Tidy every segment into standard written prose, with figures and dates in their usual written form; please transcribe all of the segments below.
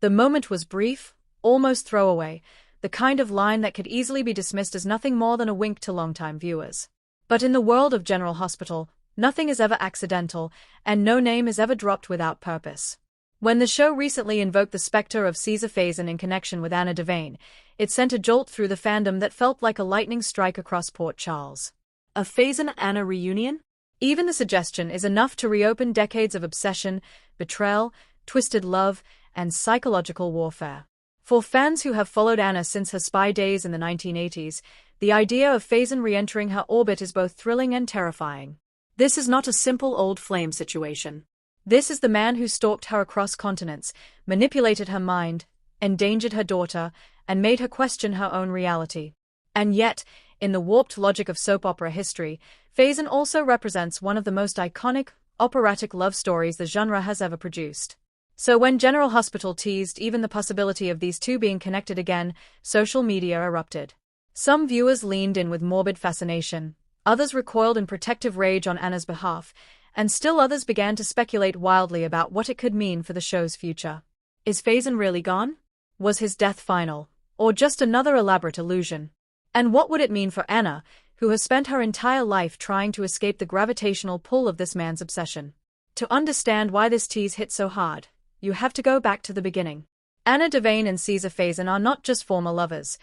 The moment was brief, almost throwaway, the kind of line that could easily be dismissed as nothing more than a wink to longtime viewers. But in the world of General Hospital, nothing is ever accidental, and no name is ever dropped without purpose. When the show recently invoked the specter of Faison in connection with Anna Devane, it sent a jolt through the fandom that felt like a lightning strike across Port Charles. A Faison-Anna reunion? Even the suggestion is enough to reopen decades of obsession, betrayal, twisted love, and psychological warfare. For fans who have followed Anna since her spy days in the 1980s, the idea of Faison re-entering her orbit is both thrilling and terrifying. This is not a simple old flame situation. This is the man who stalked her across continents, manipulated her mind, endangered her daughter, and made her question her own reality. And yet, in the warped logic of soap opera history, Faison also represents one of the most iconic, operatic love stories the genre has ever produced. So when General Hospital teased even the possibility of these two being connected again, social media erupted. Some viewers leaned in with morbid fascination, others recoiled in protective rage on Anna's behalf, and still others began to speculate wildly about what it could mean for the show's future. Is Faison really gone? Was his death final, or just another elaborate illusion? And what would it mean for Anna, who has spent her entire life trying to escape the gravitational pull of this man's obsession? To understand why this tease hit so hard, you have to go back to the beginning. Anna Devane and Caesar Faison are not just former lovers.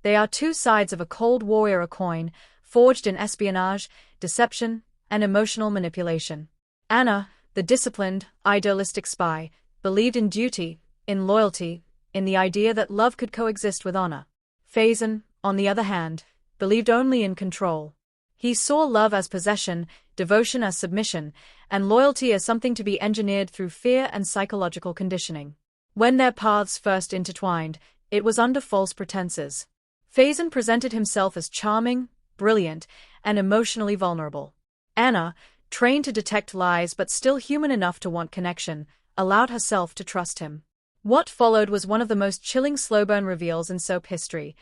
They are two sides of a Cold War-era coin, forged in espionage, deception, and emotional manipulation. Anna, the disciplined, idealistic spy, believed in duty, in loyalty, in the idea that love could coexist with honor. Faison, on the other hand, believed only in control. He saw love as possession, devotion as submission, and loyalty as something to be engineered through fear and psychological conditioning. When their paths first intertwined, it was under false pretenses. Faison presented himself as charming, brilliant, and emotionally vulnerable. Anna, trained to detect lies but still human enough to want connection, allowed herself to trust him. What followed was one of the most chilling slow-burn reveals in soap history,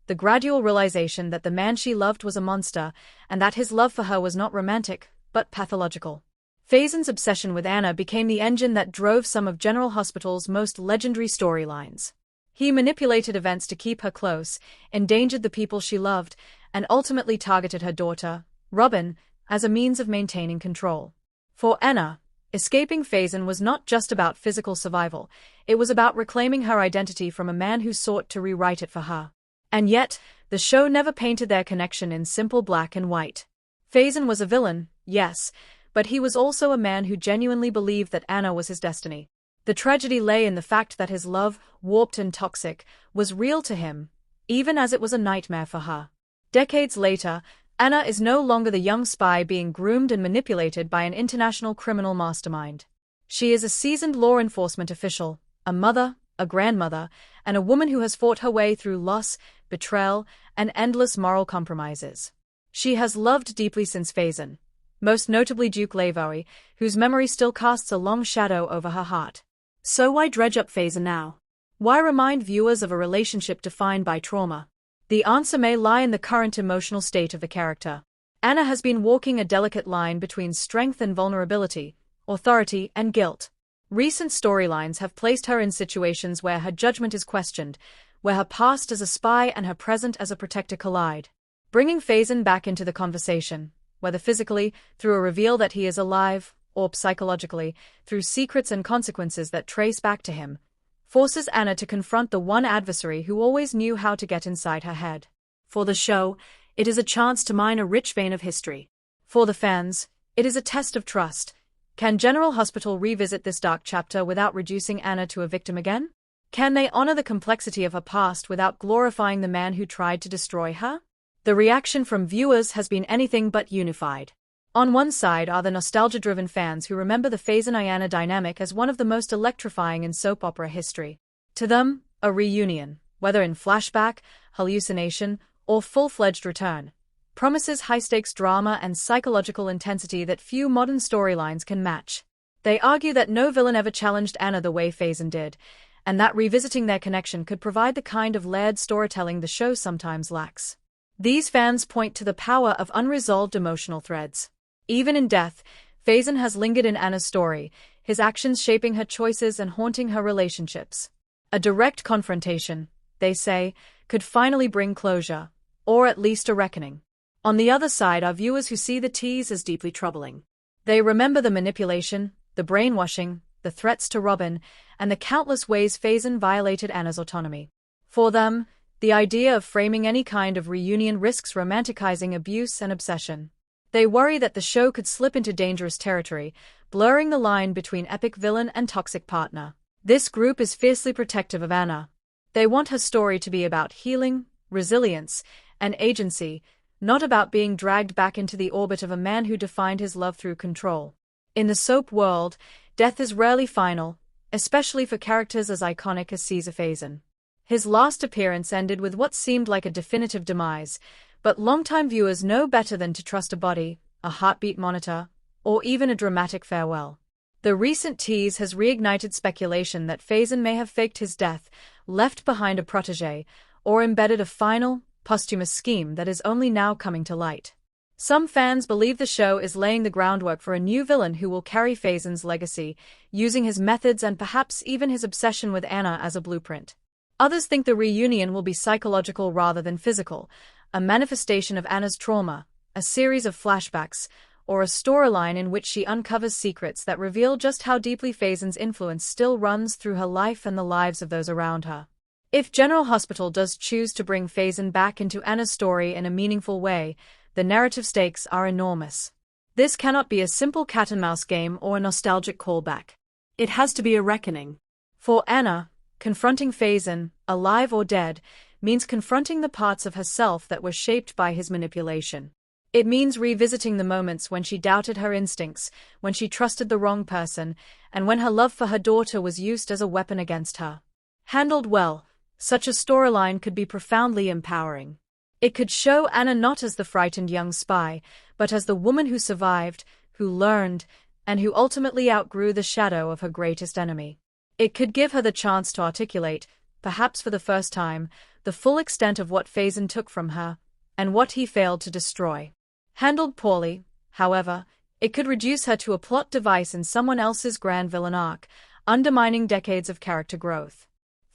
the gradual realization that the man she loved was a monster, and that his love for her was not romantic, but pathological. Faison's obsession with Anna became the engine that drove some of General Hospital's most legendary storylines. He manipulated events to keep her close, endangered the people she loved, and ultimately targeted her daughter, Robin, as a means of maintaining control. For Anna, escaping Faison was not just about physical survival, it was about reclaiming her identity from a man who sought to rewrite it for her. And yet, the show never painted their connection in simple black and white. Faison was a villain, yes, but he was also a man who genuinely believed that Anna was his destiny. The tragedy lay in the fact that his love, warped and toxic, was real to him, even as it was a nightmare for her. Decades later, Anna is no longer the young spy being groomed and manipulated by an international criminal mastermind. She is a seasoned law enforcement official, a mother, a grandmother, and a woman who has fought her way through loss, betrayal, and endless moral compromises. She has loved deeply since Faison, most notably Duke Lavoie, whose memory still casts a long shadow over her heart. So why dredge up Faison now? Why remind viewers of a relationship defined by trauma? The answer may lie in the current emotional state of the character. Anna has been walking a delicate line between strength and vulnerability, authority and guilt. Recent storylines have placed her in situations where her judgment is questioned, where her past as a spy and her present as a protector collide. Bringing Faison back into the conversation, whether physically, through a reveal that he is alive, or psychologically, through secrets and consequences that trace back to him, forces Anna to confront the one adversary who always knew how to get inside her head. For the show, it is a chance to mine a rich vein of history. For the fans, it is a test of trust. Can General Hospital revisit this dark chapter without reducing Anna to a victim again? Can they honor the complexity of her past without glorifying the man who tried to destroy her? The reaction from viewers has been anything but unified. On one side are the nostalgia-driven fans who remember the Faison-Anna dynamic as one of the most electrifying in soap opera history. To them, a reunion, whether in flashback, hallucination, or full-fledged return, promises high-stakes drama and psychological intensity that few modern storylines can match. They argue that no villain ever challenged Anna the way Faison did, and that revisiting their connection could provide the kind of layered storytelling the show sometimes lacks. These fans point to the power of unresolved emotional threads. Even in death, Faison has lingered in Anna's story, his actions shaping her choices and haunting her relationships. A direct confrontation, they say, could finally bring closure, or at least a reckoning. On the other side are viewers who see the tease as deeply troubling. They remember the manipulation, the brainwashing, the threats to Robin, and the countless ways Faison violated Anna's autonomy. For them, the idea of framing any kind of reunion risks romanticizing abuse and obsession. They worry that the show could slip into dangerous territory, blurring the line between epic villain and toxic partner. This group is fiercely protective of Anna. They want her story to be about healing, resilience, and agency, not about being dragged back into the orbit of a man who defined his love through control. In the soap world, death is rarely final, especially for characters as iconic as Caesar Faison. His last appearance ended with what seemed like a definitive demise, but longtime viewers know better than to trust a body, a heartbeat monitor, or even a dramatic farewell. The recent tease has reignited speculation that Faison may have faked his death, left behind a protégé, or embedded a final, posthumous scheme that is only now coming to light. Some fans believe the show is laying the groundwork for a new villain who will carry Faison's legacy, using his methods and perhaps even his obsession with Anna as a blueprint. Others think the reunion will be psychological rather than physical, a manifestation of Anna's trauma, a series of flashbacks, or a storyline in which she uncovers secrets that reveal just how deeply Faison's influence still runs through her life and the lives of those around her. If General Hospital does choose to bring Faison back into Anna's story in a meaningful way, the narrative stakes are enormous. This cannot be a simple cat-and-mouse game or a nostalgic callback. It has to be a reckoning. For Anna, confronting Faison, alive or dead, means confronting the parts of herself that were shaped by his manipulation. It means revisiting the moments when she doubted her instincts, when she trusted the wrong person, and when her love for her daughter was used as a weapon against her. Handled well, such a storyline could be profoundly empowering. It could show Anna not as the frightened young spy, but as the woman who survived, who learned, and who ultimately outgrew the shadow of her greatest enemy. It could give her the chance to articulate, perhaps for the first time, the full extent of what Faison took from her, and what he failed to destroy. Handled poorly, however, it could reduce her to a plot device in someone else's grand villain arc, undermining decades of character growth.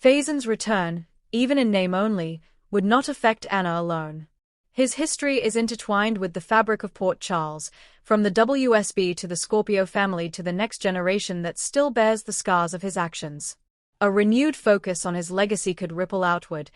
Faison's return, even in name only, would not affect Anna alone. His history is intertwined with the fabric of Port Charles, from the WSB to the Scorpio family to the next generation that still bears the scars of his actions. A renewed focus on his legacy could ripple outward,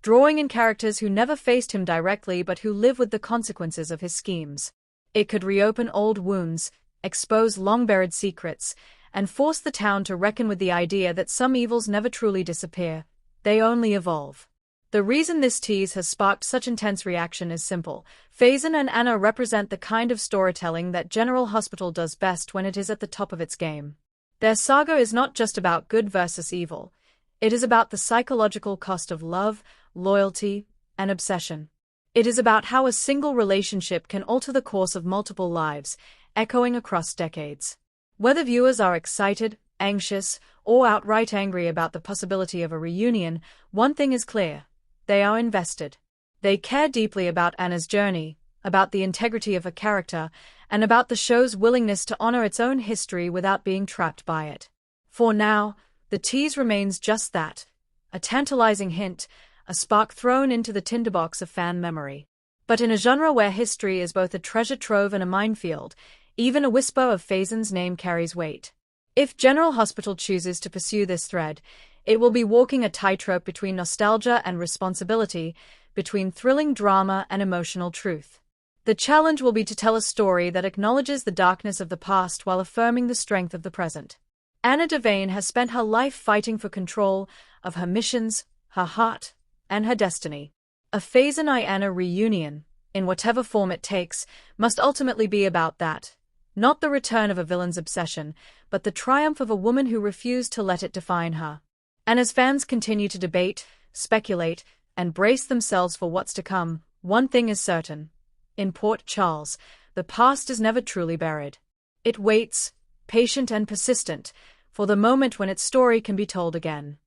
drawing in characters who never faced him directly but who live with the consequences of his schemes. It could reopen old wounds, expose long-buried secrets, and force the town to reckon with the idea that some evils never truly disappear, they only evolve. The reason this tease has sparked such intense reaction is simple. Faison and Anna represent the kind of storytelling that General Hospital does best when it is at the top of its game. Their saga is not just about good versus evil. It is about the psychological cost of love, loyalty, and obsession. It is about how a single relationship can alter the course of multiple lives, echoing across decades. Whether viewers are excited, anxious, or outright angry about the possibility of a reunion, one thing is clear. They are invested. They care deeply about Anna's journey, about the integrity of her character, and about the show's willingness to honor its own history without being trapped by it. For now, the tease remains just that, a tantalizing hint, a spark thrown into the tinderbox of fan memory. But in a genre where history is both a treasure trove and a minefield, even a whisper of Faison's name carries weight. If General Hospital chooses to pursue this thread, it will be walking a tightrope between nostalgia and responsibility, between thrilling drama and emotional truth. The challenge will be to tell a story that acknowledges the darkness of the past while affirming the strength of the present. Anna Devane has spent her life fighting for control of her missions, her heart, and her destiny. A Faison and Anna reunion, in whatever form it takes, must ultimately be about that. Not the return of a villain's obsession, but the triumph of a woman who refused to let it define her. And as fans continue to debate, speculate, and brace themselves for what's to come, one thing is certain. In Port Charles, the past is never truly buried. It waits, patient and persistent, for the moment when its story can be told again.